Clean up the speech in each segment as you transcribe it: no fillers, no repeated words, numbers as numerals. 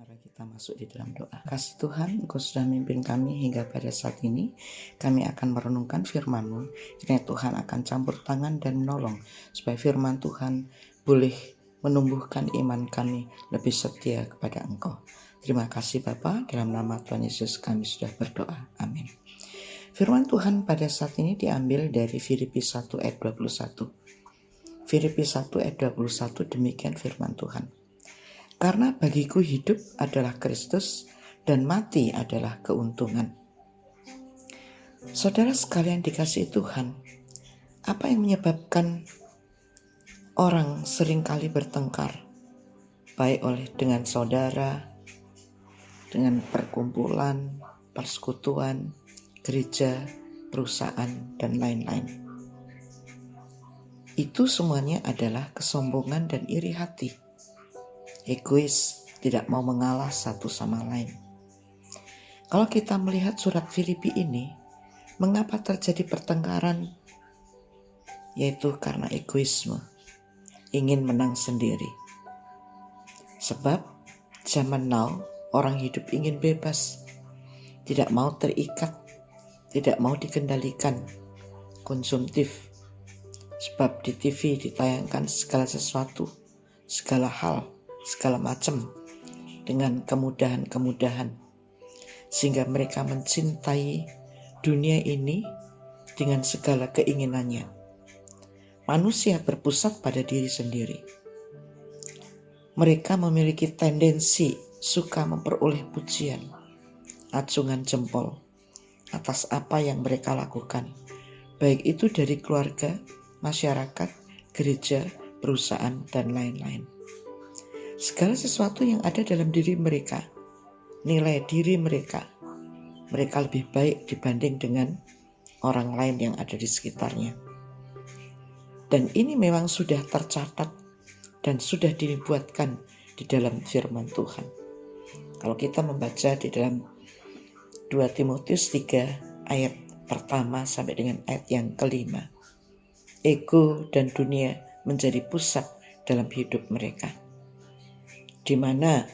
Mari kita masuk di dalam doa. Kasih Tuhan, Engkau sudah memimpin kami hingga pada saat ini. Kami akan merenungkan firman-Mu. Kiranya Tuhan akan campur tangan dan menolong, supaya firman Tuhan boleh menumbuhkan iman kami lebih setia kepada Engkau. Terima kasih Bapa, dalam nama Tuhan Yesus kami sudah berdoa. Amin. Firman Tuhan pada saat ini diambil dari Filipi 1 ayat 21. Filipi 1 ayat 21 demikian firman Tuhan. Karena bagiku hidup adalah Kristus dan mati adalah keuntungan. Saudara sekalian dikasihi Tuhan, apa yang menyebabkan orang seringkali bertengkar, baik dengan saudara, dengan perkumpulan, persekutuan, gereja, perusahaan, dan lain-lain? Itu semuanya adalah kesombongan dan iri hati. Egois, tidak mau mengalah satu sama lain. Kalau kita melihat surat Filipi ini, mengapa terjadi pertengkaran? Yaitu karena egoisme, ingin menang sendiri. Sebab zaman now, orang hidup ingin bebas, tidak mau terikat, tidak mau dikendalikan, konsumtif. Sebab di TV ditayangkan segala sesuatu, segala hal, segala macam dengan kemudahan-kemudahan, sehingga mereka mencintai dunia ini dengan segala keinginannya. Manusia berpusat pada diri sendiri. Mereka memiliki tendensi suka memperoleh pujian, acungan jempol atas apa yang mereka lakukan, baik itu dari keluarga, masyarakat, gereja, perusahaan, dan lain-lain. Segala sesuatu yang ada dalam diri mereka, nilai diri mereka lebih baik dibanding dengan orang lain yang ada di sekitarnya. Dan ini memang sudah tercatat dan sudah dibuatkan di dalam firman Tuhan. Kalau kita membaca di dalam 2 Timotius 3 ayat pertama sampai dengan ayat yang kelima, ego dan dunia menjadi pusat dalam hidup mereka, di mana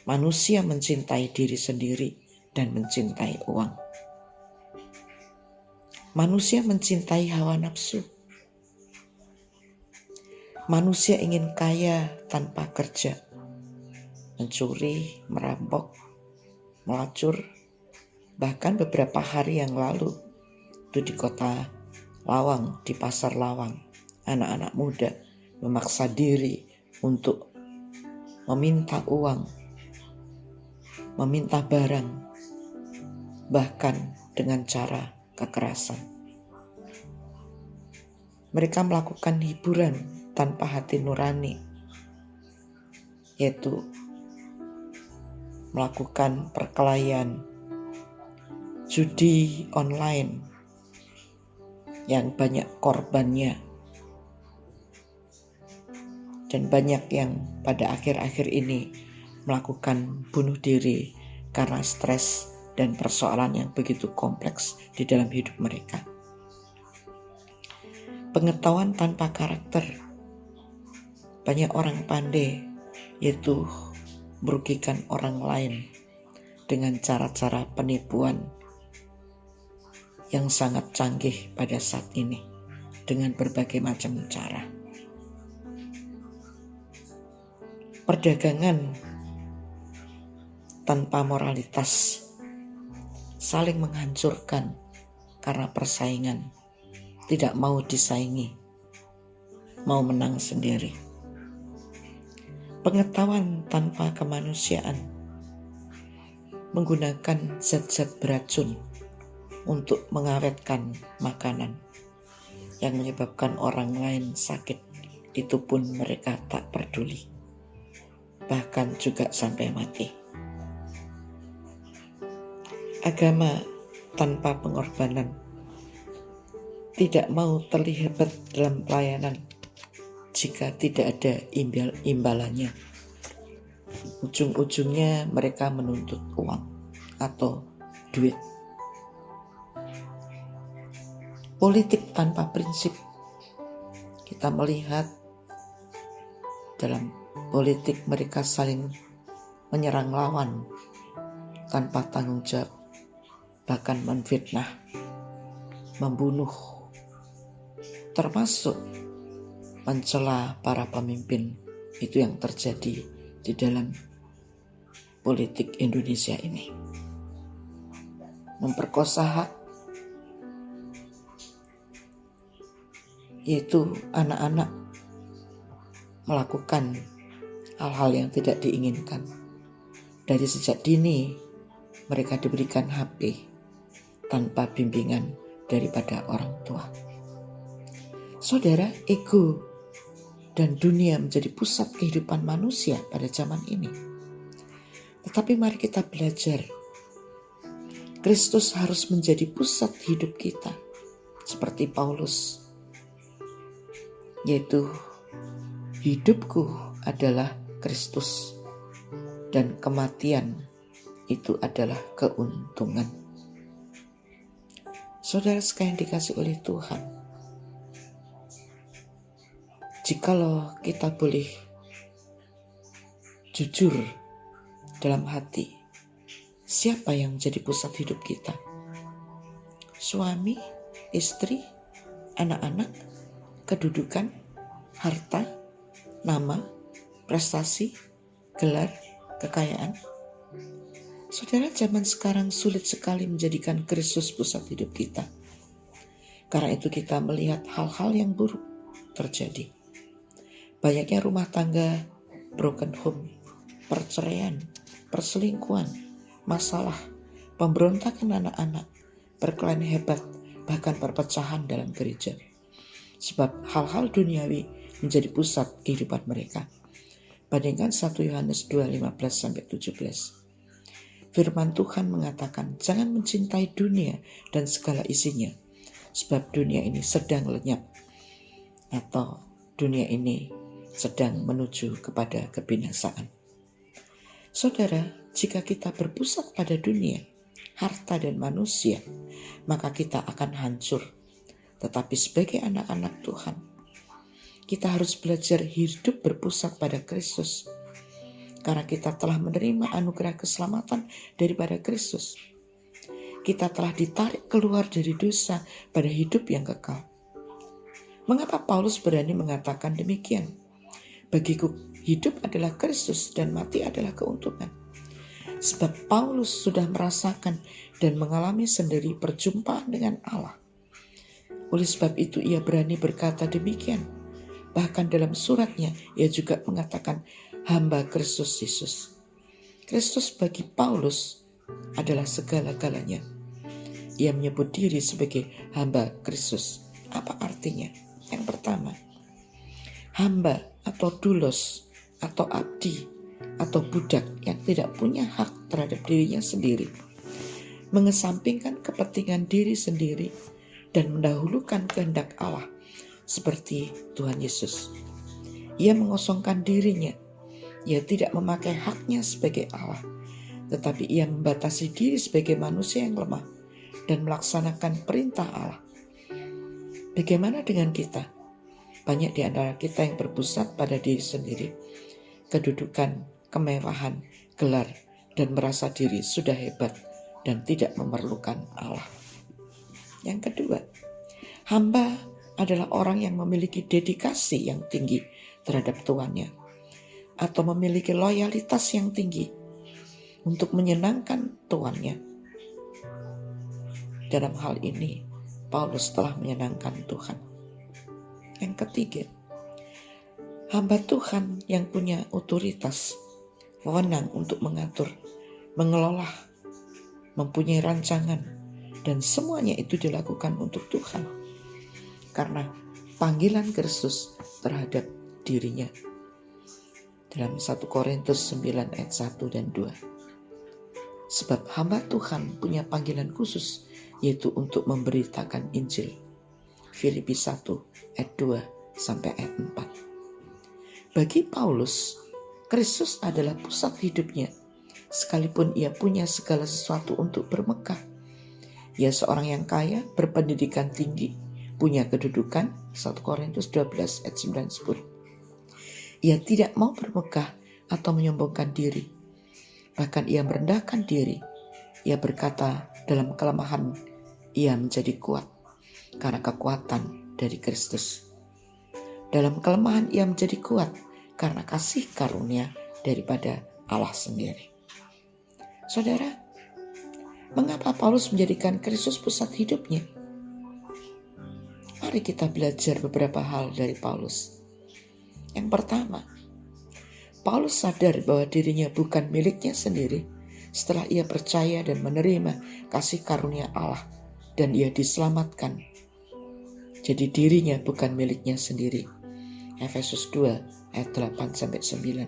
manusia mencintai diri sendiri dan mencintai uang. Manusia mencintai hawa nafsu. Manusia ingin kaya tanpa kerja, mencuri, merampok, melacur. Bahkan beberapa hari yang lalu itu di kota Lawang, di pasar Lawang, anak-anak muda memaksa diri untuk meminta uang, meminta barang, bahkan dengan cara kekerasan. Mereka melakukan hiburan tanpa hati nurani, yaitu melakukan perkelahian, judi online yang banyak korbannya, dan banyak yang pada akhir-akhir ini melakukan bunuh diri karena stres dan persoalan yang begitu kompleks di dalam hidup mereka. Pengetahuan tanpa karakter. Banyak orang pandai, yaitu merugikan orang lain dengan cara-cara penipuan yang sangat canggih pada saat ini dengan berbagai macam cara. Perdagangan tanpa moralitas, saling menghancurkan karena persaingan, tidak mau disaingi, mau menang sendiri. Pengetahuan tanpa kemanusiaan, menggunakan zat-zat beracun untuk mengawetkan makanan yang menyebabkan orang lain sakit, itu pun mereka tak peduli, bahkan juga sampai mati. Agama tanpa pengorbanan, tidak mau terlihat dalam pelayanan jika tidak ada imbalannya. Ujung-ujungnya mereka menuntut uang atau duit. Politik tanpa prinsip. Kita melihat dalam politik mereka saling menyerang lawan tanpa tanggung jawab, bahkan menfitnah, membunuh, termasuk mencela para pemimpin. Itu yang terjadi di dalam politik Indonesia ini. Memperkosa hak, yaitu anak-anak melakukan hal-hal yang tidak diinginkan. Dari sejak dini mereka diberikan HP tanpa bimbingan daripada orang tua. Saudara, ego dan dunia menjadi pusat kehidupan manusia pada zaman ini. Tetapi mari kita belajar, Kristus harus menjadi pusat hidup kita, seperti Paulus, yaitu hidupku adalah Kristus dan kematian itu adalah keuntungan. Saudara sekalian dikasih oleh Tuhan, jikalau kita boleh jujur dalam hati, siapa yang menjadi pusat hidup kita? Suami, istri, anak-anak, kedudukan, harta, nama, prestasi, gelar, kekayaan. Saudara, zaman sekarang sulit sekali menjadikan Kristus pusat hidup kita. Karena itu kita melihat hal-hal yang buruk terjadi. Banyaknya rumah tangga, broken home, perceraian, perselingkuhan, masalah, pemberontakan anak-anak, perkelahian hebat, bahkan perpecahan dalam gereja. Sebab hal-hal duniawi menjadi pusat kehidupan mereka. Bandingkan 1 Yohanes 2:15-17. Firman Tuhan mengatakan, jangan mencintai dunia dan segala isinya, sebab dunia ini sedang lenyap, atau dunia ini sedang menuju kepada kebinasaan. Saudara, jika kita berpusat pada dunia, harta dan manusia, maka kita akan hancur. Tetapi sebagai anak-anak Tuhan, kita harus belajar hidup berpusat pada Kristus. Karena kita telah menerima anugerah keselamatan daripada Kristus. Kita telah ditarik keluar dari dosa pada hidup yang kekal. Mengapa Paulus berani mengatakan demikian? Bagiku hidup adalah Kristus dan mati adalah keuntungan. Sebab Paulus sudah merasakan dan mengalami sendiri perjumpaan dengan Allah. Oleh sebab itu ia berani berkata demikian. Bahkan dalam suratnya ia juga mengatakan hamba Kristus Yesus. Kristus bagi Paulus adalah segala-galanya. Ia menyebut diri sebagai hamba Kristus. Apa artinya? Yang pertama, hamba atau doulos atau abdi atau budak yang tidak punya hak terhadap dirinya sendiri, mengesampingkan kepentingan diri sendiri dan mendahulukan kehendak Allah seperti Tuhan Yesus. Ia mengosongkan dirinya. Ia tidak memakai haknya sebagai Allah, tetapi ia membatasi diri sebagai manusia yang lemah dan melaksanakan perintah Allah. Bagaimana dengan kita? Banyak di antara kita yang berpusat pada diri sendiri, kedudukan, kemewahan, gelar, dan merasa diri sudah hebat dan tidak memerlukan Allah. Yang kedua, hamba adalah orang yang memiliki dedikasi yang tinggi terhadap tuannya, atau memiliki loyalitas yang tinggi untuk menyenangkan tuannya. Dalam hal ini, Paulus telah menyenangkan Tuhan. Yang ketiga, hamba Tuhan yang punya otoritas, wewenang untuk mengatur, mengelola, mempunyai rancangan, dan semuanya itu dilakukan untuk Tuhan. Karena panggilan Kristus terhadap dirinya. Dalam 1 Korintus 9 ayat 1 dan 2. Sebab hamba Tuhan punya panggilan khusus, yaitu untuk memberitakan Injil. Filipi 1 ayat 2 sampai ayat 4. Bagi Paulus, Kristus adalah pusat hidupnya, sekalipun ia punya segala sesuatu untuk bermegah. Ia seorang yang kaya, berpendidikan tinggi, punya kedudukan, 1 Korintus 12 ayat 9-10. Ia tidak mau bermegah atau menyombongkan diri. Bahkan ia merendahkan diri. Ia berkata, dalam kelemahan ia menjadi kuat karena kekuatan dari Kristus. Dalam kelemahan ia menjadi kuat karena kasih karunia daripada Allah sendiri. Saudara, mengapa Paulus menjadikan Kristus pusat hidupnya? Mari kita belajar beberapa hal dari Paulus. Yang pertama, Paulus sadar bahwa dirinya bukan miliknya sendiri setelah ia percaya dan menerima kasih karunia Allah dan ia diselamatkan. Jadi dirinya bukan miliknya sendiri. Efesus 2 ayat 8-9.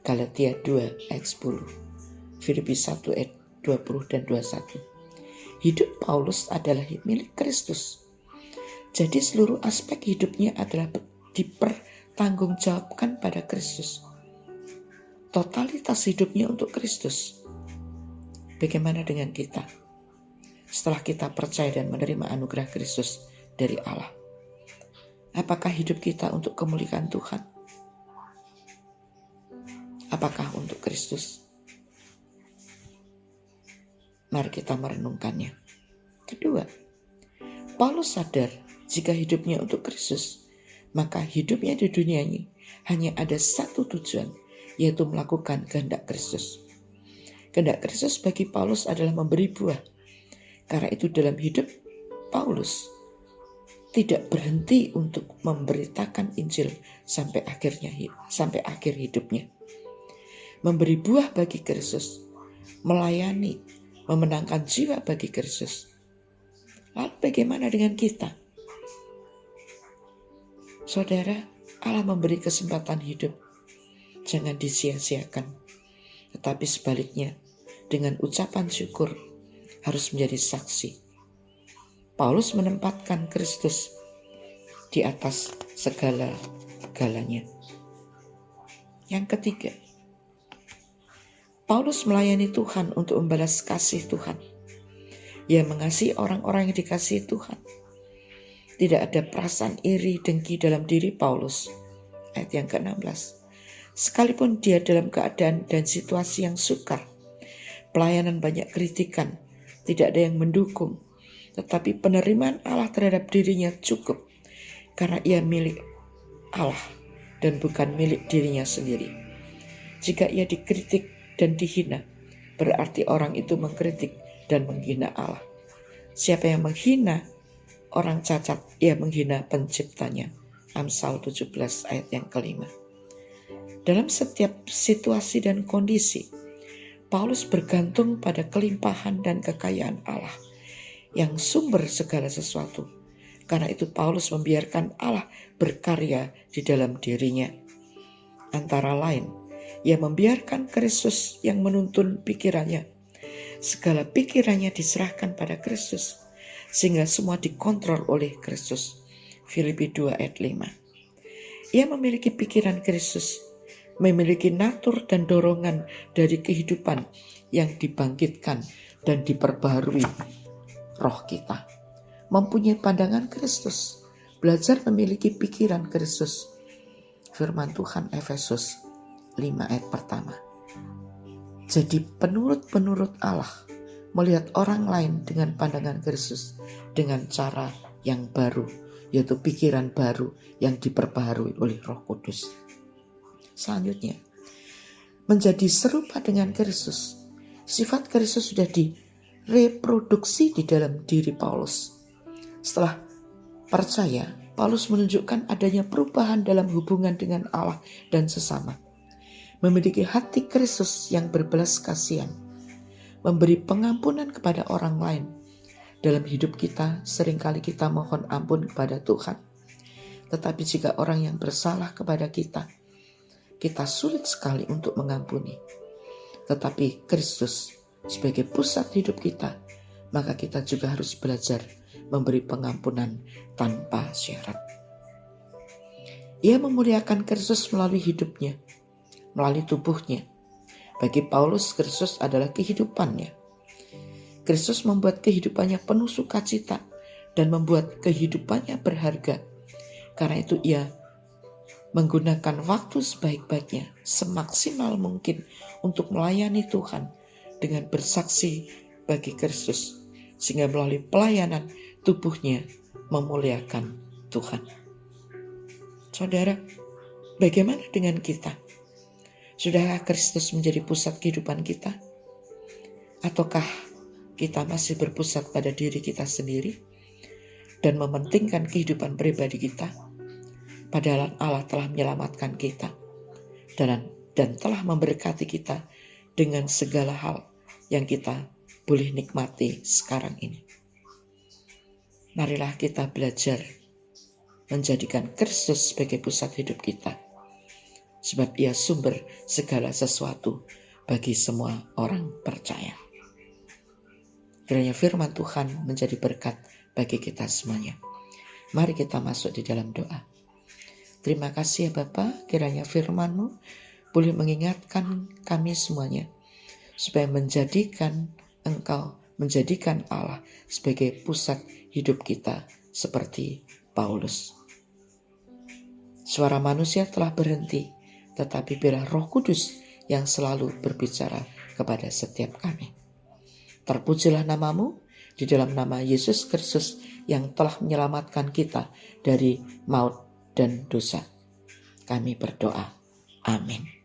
Galatia 2 ayat 10. Filipi 1 ayat 20 dan 21. Hidup Paulus adalah milik Kristus. Jadi seluruh aspek hidupnya adalah dipertanggungjawabkan pada Kristus. Totalitas hidupnya untuk Kristus. Bagaimana dengan kita? Setelah kita percaya dan menerima anugerah Kristus dari Allah, apakah hidup kita untuk kemuliaan Tuhan? Apakah untuk Kristus? Mari kita merenungkannya. Kedua, Paulus sadar jika hidupnya untuk Kristus, maka hidupnya di dunia ini hanya ada satu tujuan, yaitu melakukan kehendak Kristus. Kehendak Kristus bagi Paulus adalah memberi buah. Karena itu dalam hidup Paulus tidak berhenti untuk memberitakan Injil sampai akhir hidupnya. Memberi buah bagi Kristus, melayani, memenangkan jiwa bagi Kristus. Lalu bagaimana dengan kita? Saudara, Allah memberi kesempatan hidup. Jangan disia-siakan. Tetapi sebaliknya, dengan ucapan syukur, harus menjadi saksi. Paulus menempatkan Kristus di atas segala-galanya. Yang ketiga, Paulus melayani Tuhan untuk membalas kasih Tuhan. Ia mengasihi orang-orang yang dikasihi Tuhan. Tidak ada perasaan iri dengki dalam diri Paulus. Ayat yang ke-16. Sekalipun dia dalam keadaan dan situasi yang sukar, pelayanan banyak kritikan, tidak ada yang mendukung, tetapi penerimaan Allah terhadap dirinya cukup karena ia milik Allah dan bukan milik dirinya sendiri. Jika ia dikritik dan dihina, berarti orang itu mengkritik dan menghina Allah. Siapa yang menghina orang cacat, ia menghina penciptanya. Amsal 17 ayat yang ke-5. Dalam setiap situasi dan kondisi, Paulus bergantung pada kelimpahan dan kekayaan Allah yang sumber segala sesuatu. Karena itu Paulus membiarkan Allah berkarya di dalam dirinya. Antara lain, ia membiarkan Kristus yang menuntun pikirannya. Segala pikirannya diserahkan pada Kristus, sehingga semua dikontrol oleh Kristus. Filipi 2 ayat 5. Ia memiliki pikiran Kristus, memiliki natur dan dorongan dari kehidupan yang dibangkitkan dan diperbaharui roh kita. Mempunyai pandangan Kristus, belajar memiliki pikiran Kristus. Firman Tuhan Efesus 5 ayat pertama. Jadi penurut Allah melihat orang lain dengan pandangan Kristus dengan cara yang baru, yaitu pikiran baru yang diperbaharui oleh Roh Kudus. Selanjutnya, menjadi serupa dengan Kristus. Sifat Kristus sudah direproduksi di dalam diri Paulus. Setelah percaya, Paulus menunjukkan adanya perubahan dalam hubungan dengan Allah dan sesama. Memiliki hati Kristus yang berbelas kasihan, memberi pengampunan kepada orang lain. Dalam hidup kita, seringkali kita mohon ampun kepada Tuhan. Tetapi jika orang yang bersalah kepada kita sulit sekali untuk mengampuni. Tetapi Kristus sebagai pusat hidup kita, maka kita juga harus belajar memberi pengampunan tanpa syarat. Ia memuliakan Kristus melalui hidupnya, melalui tubuhnya. Bagi Paulus, Kristus adalah kehidupannya. Kristus membuat kehidupannya penuh sukacita dan membuat kehidupannya berharga. Karena itu ia menggunakan waktu sebaik-baiknya, semaksimal mungkin untuk melayani Tuhan dengan bersaksi bagi Kristus, sehingga melalui pelayanan tubuhnya memuliakan Tuhan. Saudara, bagaimana dengan kita? Sudahkah Kristus menjadi pusat kehidupan kita? Ataukah kita masih berpusat pada diri kita sendiri dan mementingkan kehidupan pribadi kita? Padahal Allah telah menyelamatkan kita dan telah memberkati kita dengan segala hal yang kita boleh nikmati sekarang ini. Marilah kita belajar menjadikan Kristus sebagai pusat hidup kita, sebab Ia sumber segala sesuatu bagi semua orang percaya. Kiranya firman Tuhan menjadi berkat bagi kita semuanya. Mari kita masuk di dalam doa. Terima kasih ya Bapa, kiranya firman-Mu boleh mengingatkan kami semuanya, supaya menjadikan Engkau, menjadikan Allah sebagai pusat hidup kita seperti Paulus. Suara manusia telah berhenti, tetapi biarlah Roh Kudus yang selalu berbicara kepada setiap kami. Terpujilah nama-Mu di dalam nama Yesus Kristus yang telah menyelamatkan kita dari maut dan dosa. Kami berdoa. Amin.